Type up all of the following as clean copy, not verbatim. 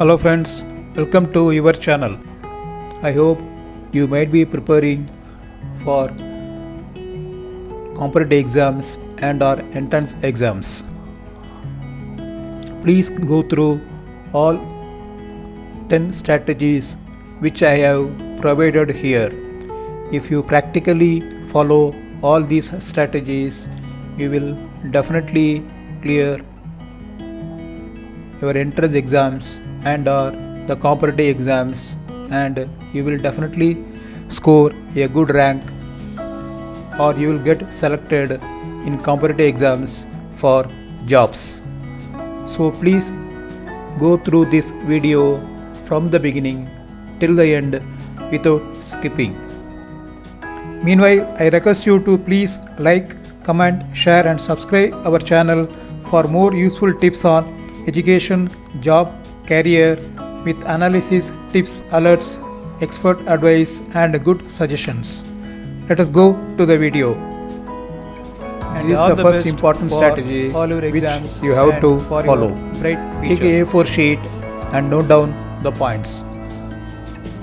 Hello friends, welcome to your channel. I hope you might be preparing for competitive exams and or entrance exams. Please go through all 10 strategies which I have provided here. If you practically follow all these strategies, you will definitely clear your entrance exams and or the competitive exams, and you will definitely score a good rank, or you will get selected in competitive exams for jobs. So please go through this video from the beginning till the end without skipping. Meanwhile, I request you to please like, comment, share and subscribe our channel for more useful tips on education, job, career with analysis, tips, alerts, expert advice and good suggestions. Let us go to the video. And this is the first important strategy which you have to follow. Take a A4 sheet and note down the points.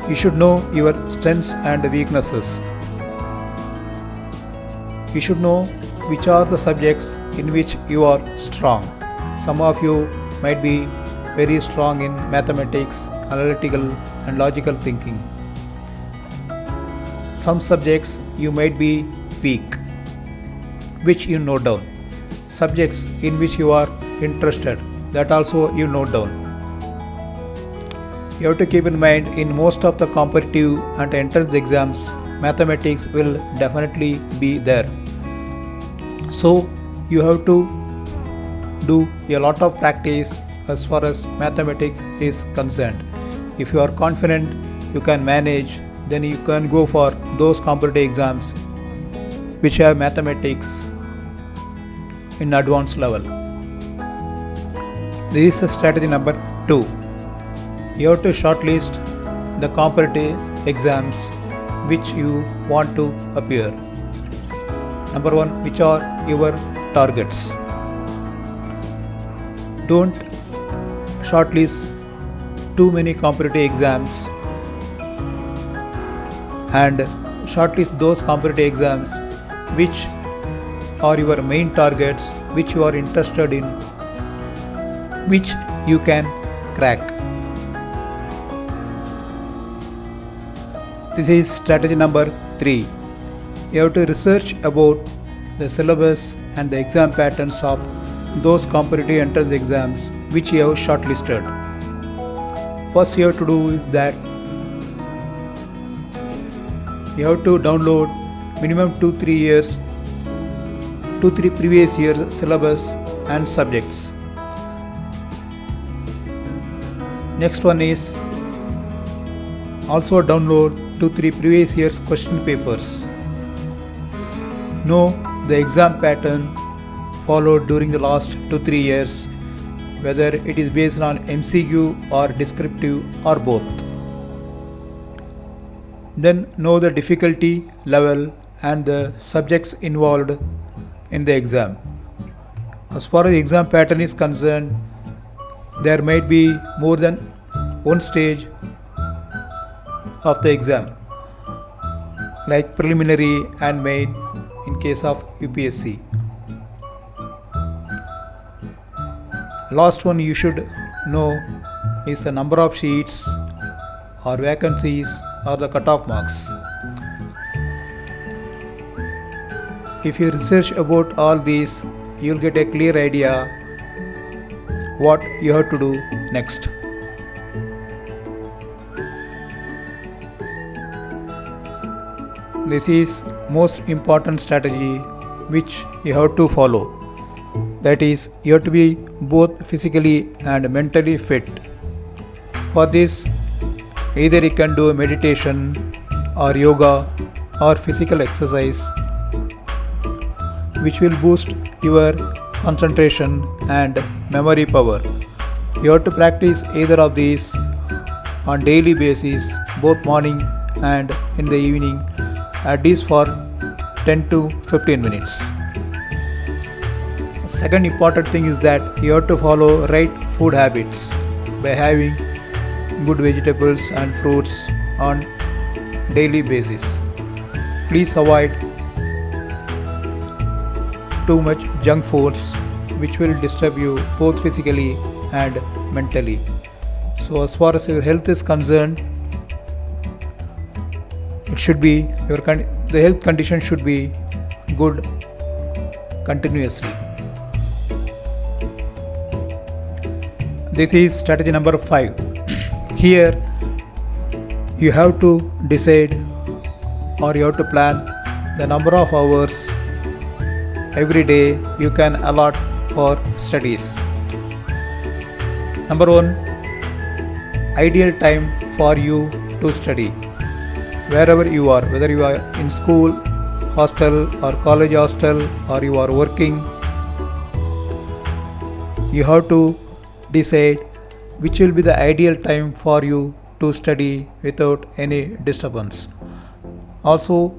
You should know your strengths and weaknesses. You should know which are the subjects in which you are strong. Some of you might be very strong in mathematics, analytical and logical thinking. Some subjects you might be weak, which you note down. Subjects in which you are interested, that also you note down. You have to keep in mind, in most of the competitive and entrance exams, mathematics will definitely be there. So you have to do a lot of practice as far as mathematics is concerned. If you are confident you can manage, then you can go for those competitive exams which have mathematics in advanced level. This is strategy number 2. You have to shortlist the competitive exams which you want to appear. Number 1, which are your targets? Don't shortlist too many competitive exams, and shortlist those competitive exams which are your main targets, which you are interested in, which you can crack. This is strategy number 3. You have to research about the syllabus and the exam patterns of those competitive entrance exams which you have shortlisted. First you have to do is that you have to download minimum 2-3 previous years syllabus and subjects. Next one is also download 2-3 previous years question papers. Know the exam pattern followed during the last 2-3 years, whether it is based on MCQ or descriptive or both. Then know the difficulty level and the subjects involved in the exam. As far as the exam pattern is concerned, there might be more than one stage of the exam, like preliminary and main in case of UPSC. Last one you should know is the number of sheets or vacancies or the cutoff marks. If you research about all these, you will get a clear idea what you have to do next. This is most important strategy which you have to follow. That is, you have to be both physically and mentally fit. For this, either you can do meditation or yoga or physical exercise which will boost your concentration and memory power. You have to practice either of these on daily basis, both morning and in the evening, at least for 10 to 15 minutes. Second important thing is that you have to follow right food habits by having good vegetables and fruits on daily basis. Please avoid too much junk foods which will disturb you both physically and mentally. So as far as your health is concerned, it should be the health condition should be good continuously. This is strategy number 5. Here you have to decide or you have to plan the number of hours every day you can allot for studies. Number 1, ideal time for you to study. Wherever you are, whether you are in school, hostel or college hostel, or you are working, you have to decide which will be the ideal time for you to study without any disturbance. Also,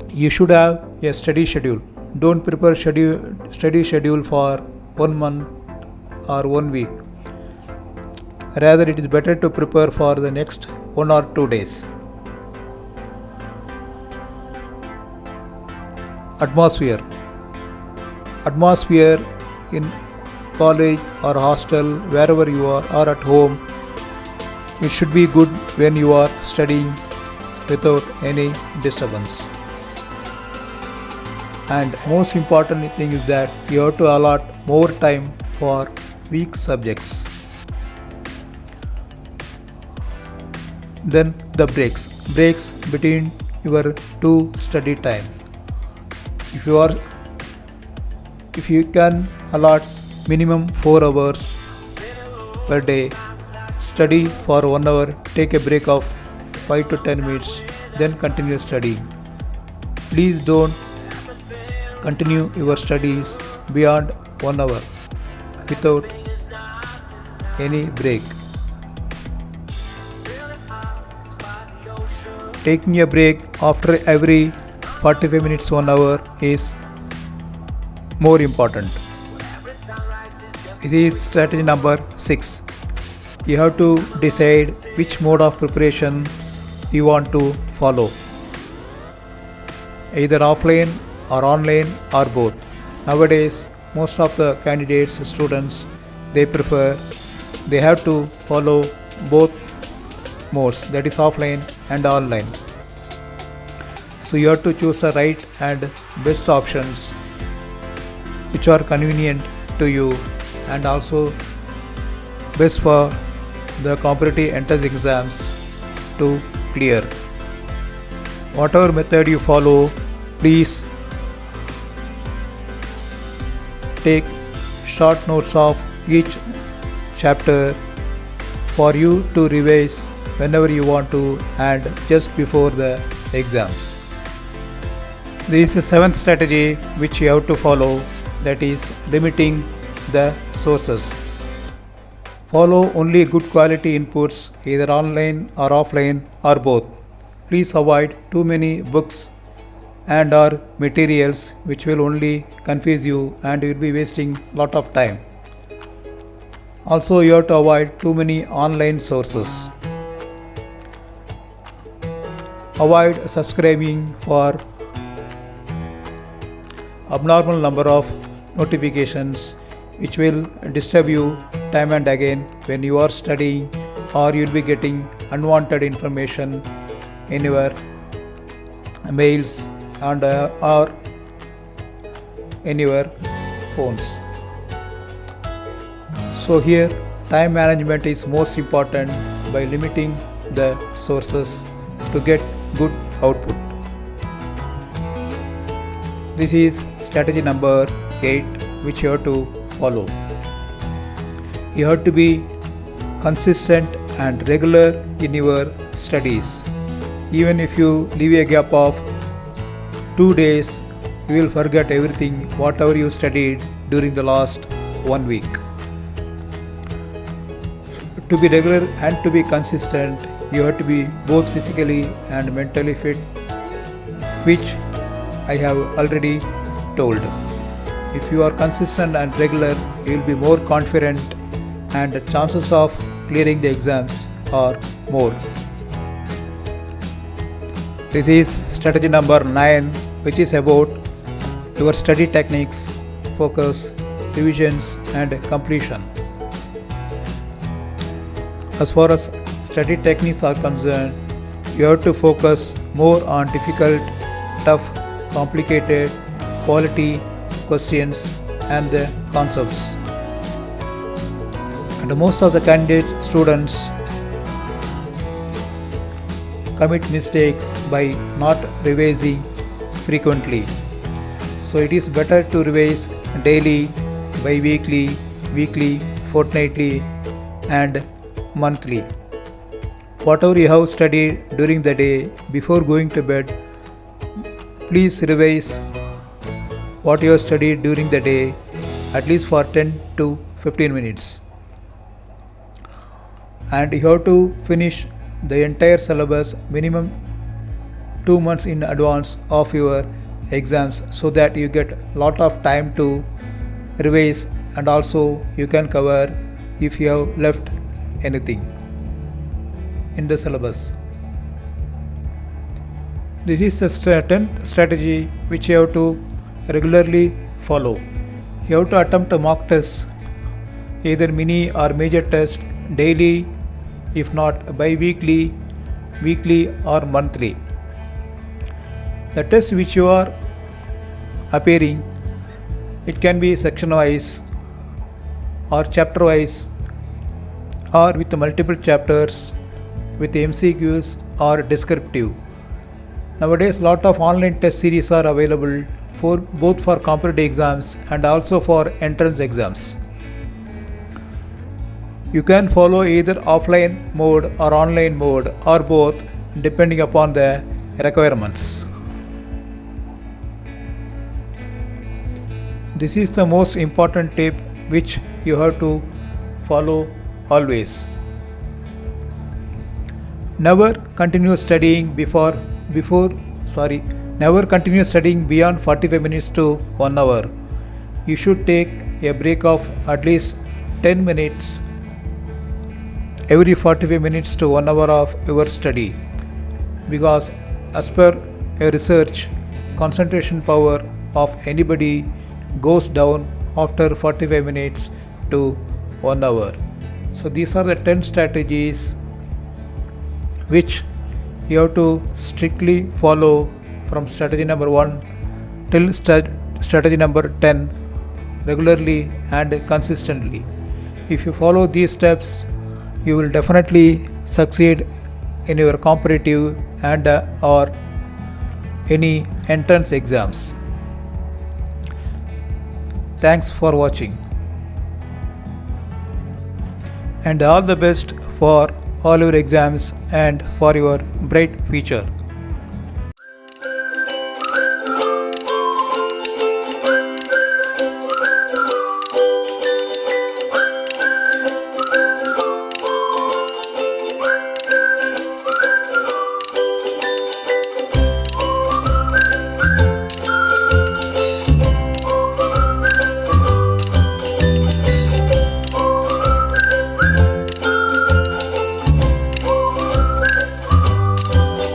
you should have a study schedule. Don't prepare study schedule for 1 month or 1 week. Rather, it is better to prepare for the next 1 or 2 days. Atmosphere in college or hostel, wherever you are, or at home, it should be good when you are studying without any disturbance. And most important thing is that you have to allot more time for weak subjects. Then the breaks between your 2 study times. If you can allot minimum 4 hours per day, study for 1 hour, take a break of 5 to 10 minutes, then continue studying. Please don't continue your studies beyond 1 hour without any break. Taking a break after every 45 minutes 1 hour is more important. It is strategy number 6. You have to decide which mode of preparation you want to follow, either offline or online or both. Nowadays, most of the candidates, students, they have to follow both modes, that is offline and online. So you have to choose the right and best options which are convenient to you and also best for the competitive entrance exams to clear. Whatever method you follow, please take short notes of each chapter for you to revise whenever you want to and just before the exams. This is the 7th strategy which you have to follow, that is limiting the sources. Follow only good quality inputs, either online or offline or both. Please avoid too many books and or materials which will only confuse you and you will be wasting lot of time. Also, you have to avoid too many online sources. Avoid subscribing for abnormal number of notifications which will disturb you time and again when you are studying, or you will be getting unwanted information in your mails and or in your phones. So here time management is most important by limiting the sources to get good output. This is strategy number 8 which you have to follow. You have to be consistent and regular in your studies. Even if you leave a gap of 2 days, you will forget everything whatever you studied during the last 1 week. To be regular and to be consistent, you have to be both physically and mentally fit, which I have already told. If you are consistent and regular, you will be more confident and the chances of clearing the exams or more. This is strategy number 9, which is about your study techniques, focus, revisions, and completion. As far as study techniques are concerned, you have to focus more on difficult, tough, complicated, quality questions and the concepts. And most of the candidates, students commit mistakes by not revising frequently. So it is better to revise daily, bi-weekly, weekly, fortnightly and monthly. Whatever you have studied during the day before going to bed, please revise what you have studied during the day at least for 10 to 15 minutes. And you have to finish the entire syllabus minimum 2 months in advance of your exams, so that you get lot of time to revise, and also you can cover if you have left anything in the syllabus. This is the 10th strategy which you have to regularly follow. You have to attempt a mock test, either mini or major test, daily, if not bi-weekly, weekly or monthly. The test which you are appearing, it can be section wise or chapter wise or with multiple chapters, with MCQs or descriptive. Nowadays lot of online test series are available for both for competitive exams and also for entrance exams. You can follow either offline mode or online mode or both, depending upon the requirements. This is the most important tip which you have to follow always. Never continue studying never continue studying beyond 45 minutes to 1 hour. You should take a break of at least 10 minutes every 45 minutes to 1 hour of your study, because as per a research, concentration power of anybody goes down after 45 minutes to 1 hour. So these are the 10 strategies which you have to strictly follow from strategy number 1 till strategy number 10 regularly and consistently. If you follow these steps, you will definitely succeed in your competitive and or any entrance exams. Thanks for watching, and all the best for all your exams and for your bright future.